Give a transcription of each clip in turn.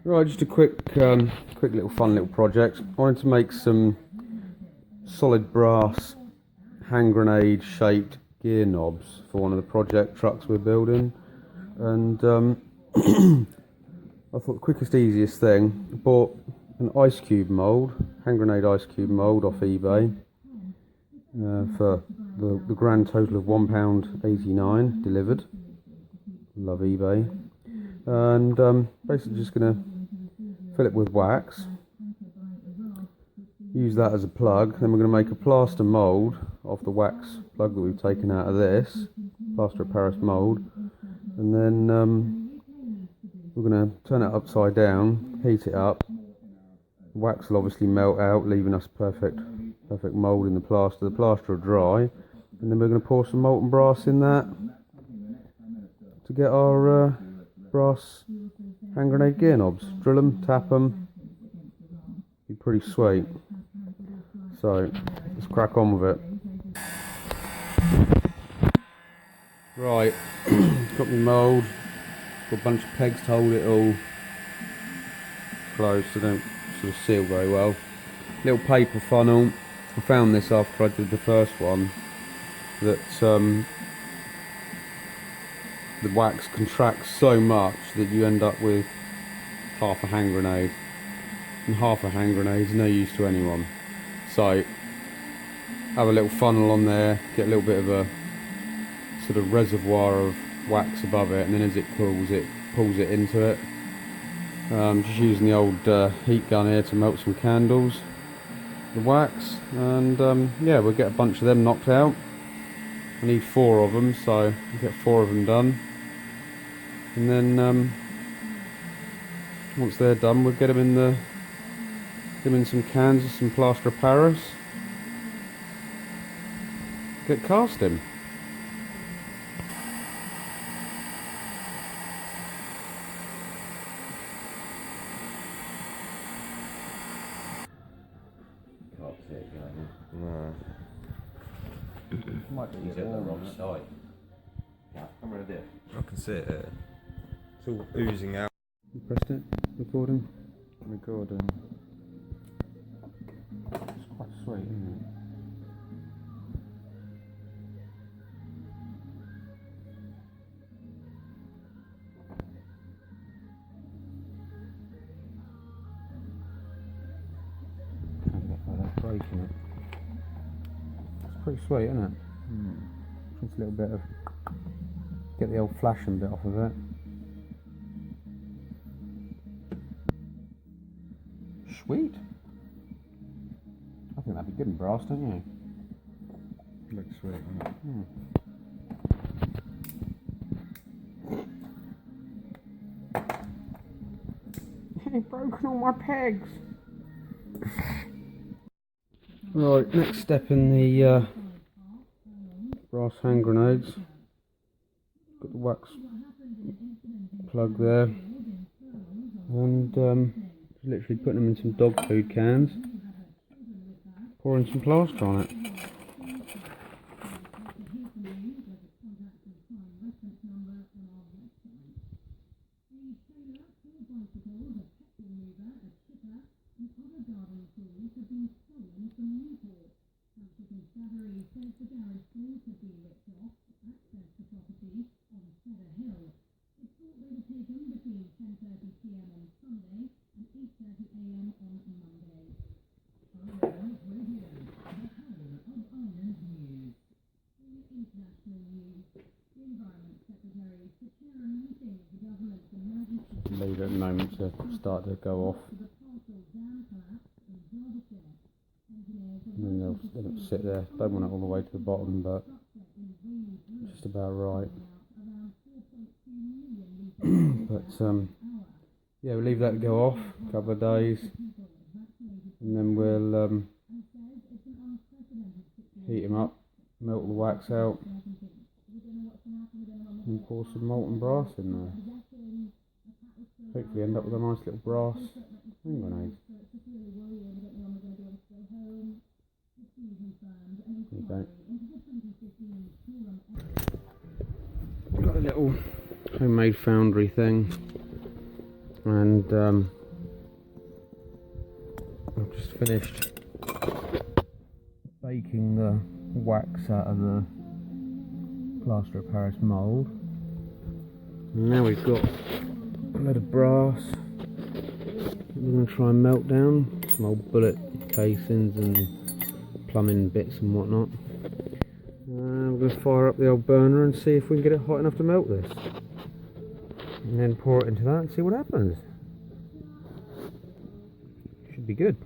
Right, just a quick little fun little project. I wanted to make some solid brass hand grenade shaped gear knobs for one of the project trucks we're building, and I thought the quickest, easiest thing. I bought an ice cube mold, hand grenade ice cube mold off eBay for the grand total of £1.89 delivered. Love eBay. And basically just gonna fill it with wax, use that as a plug, then we're going to make a plaster mould off the wax plug that we've taken out of this, plaster of Paris mould, and then we're going to turn it upside down, heat it up. The wax will obviously melt out, leaving us perfect mould in the plaster. The plaster will dry, and then we're going to pour some molten brass in that to get our brass hand grenade gear knobs. Drill them, tap them, be pretty sweet. So let's crack on with it. Right, got my mould, got a bunch of pegs to hold it all closed so they don't sort of seal very well. Little paper funnel. I found this after I did the first one, that the wax contracts so much that you end up with half a hand grenade, and half a hand grenade is no use to anyone. So have a little funnel on there, get a little bit of a sort of reservoir of wax above it, and then as it cools it pulls it into it. Just using the old heat gun here to melt some candles, the wax, and yeah, we'll get a bunch of them knocked out. I need 4 of them, so I'll get 4 of them done, and then once they're done, we'll get them in some cans of some plaster of Paris, get casting. Can't see it going. No. Might be He's at the wrong side. Yeah, I'm ready there. I can see it here. It's all oozing out. You pressed it? Recording? Recording. It's quite sweet, isn't it? Trying to get that break in it. It's pretty sweet, isn't it? Just a little bit of, get the old flashing bit off of it. Sweet. I think that'd be good in brass, don't you? Looks sweet, doesn't it? You've broken all my pegs. Right, next step in the brass hand grenades. Got the wax plug there, and literally putting them in some dog food cans, pouring some plaster on it. Leave it at the moment to start to go off, and then they'll sit there. Don't want it all the way to the bottom, but just about right. But yeah, we'll leave that to go off a couple of days, and then we'll heat them up, melt the wax out, and pour some molten brass in there. Hopefully end up with a nice little brass hand grenade. There you go. Got a little homemade foundry thing, and I've just finished baking the wax out of the plaster of Paris mould. And now we've got a load of brass we're going to try and melt down, some old bullet casings and plumbing bits and whatnot. We're going to fire up the old burner and see if we can get it hot enough to melt this. And then pour it into that and see what happens. Should be good.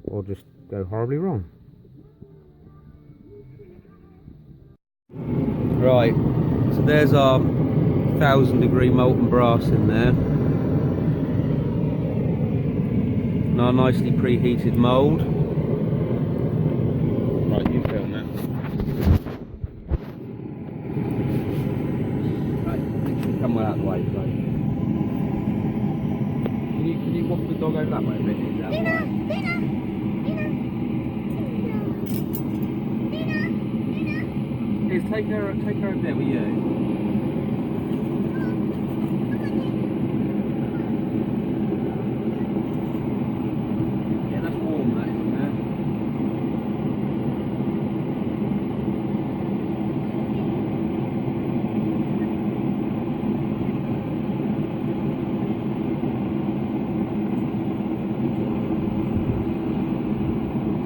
Or just go horribly wrong. Right, so there's our 1000-degree molten brass in there. And our nicely preheated mould. Right, you film that. Right, come well out of the way, right. Can you walk the dog over that way a bit? Out the way. Please take her over there with you.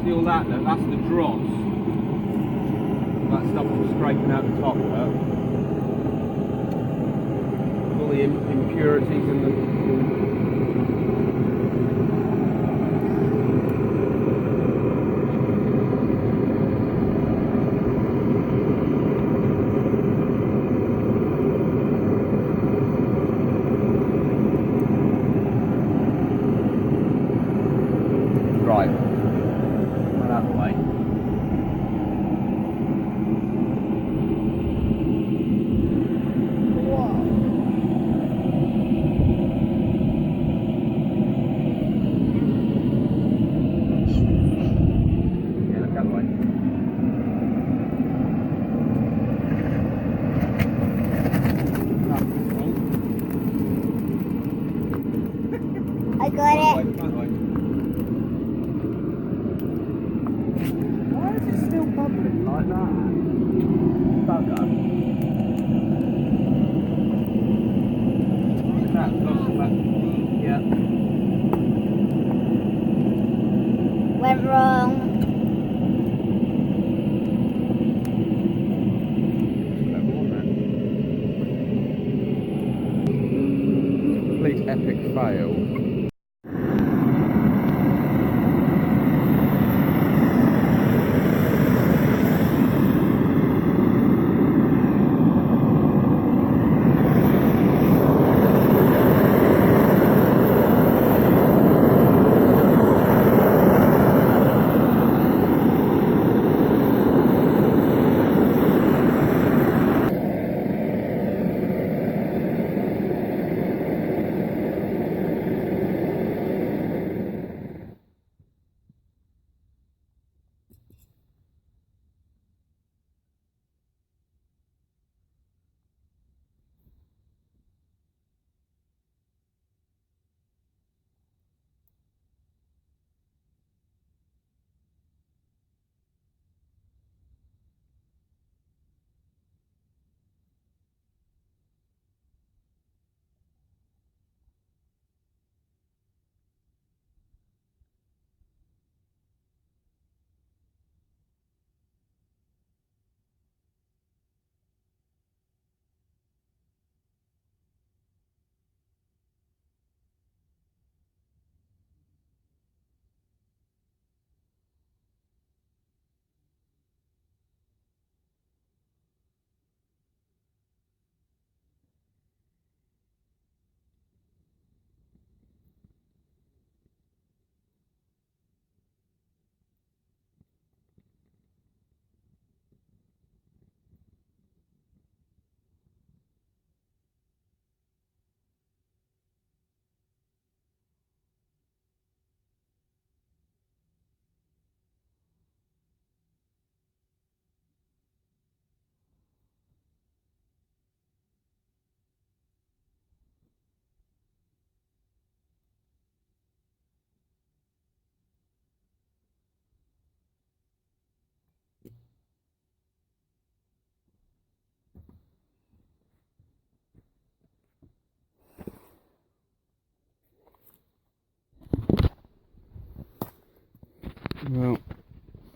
See all that though, that's the dross. That stuff was scraping out the top of it. All the impurities in the... Right. Out of the way. Yeah, look that way. I got it. That way. Why is it still bubbling like that? Bugger. That lost that. Yeah. Went wrong. Complete epic fail.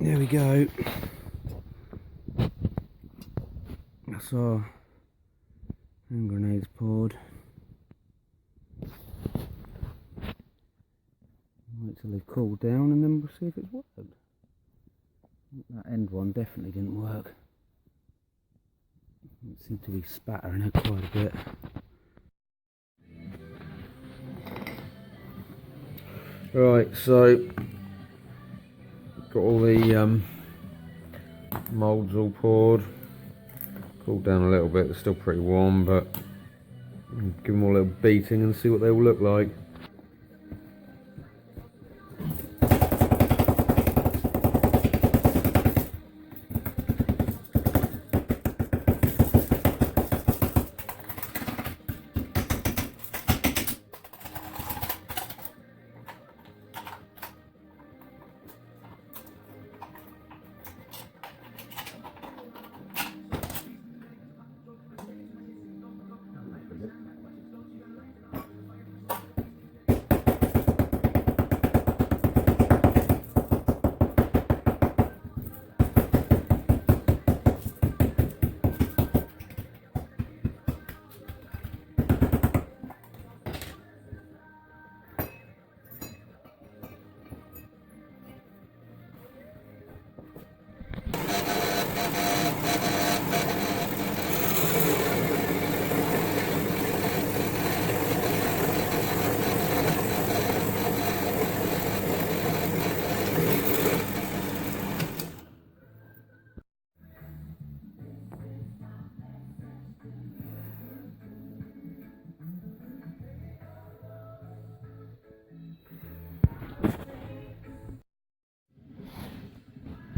There we go. That's our hand grenades poured. Wait till they've cooled down and then we'll see if it's worked. That end one definitely didn't work. It seemed to be spattering it quite a bit. Right, so got all the moulds all poured. Cooled down a little bit, they're still pretty warm, but give them all a little beating and see what they all look like.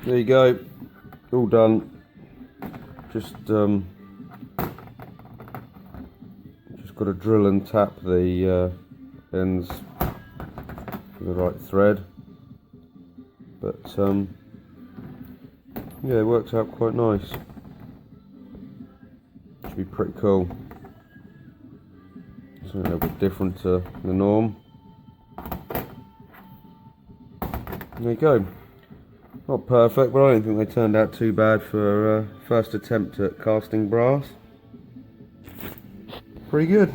There you go, all done. Just got to drill and tap the ends with the right thread, but yeah, it works out quite nice. Should be pretty cool. Something a little bit different to the norm. There you go. Not perfect, but I don't think they turned out too bad for first attempt at casting brass. Pretty good.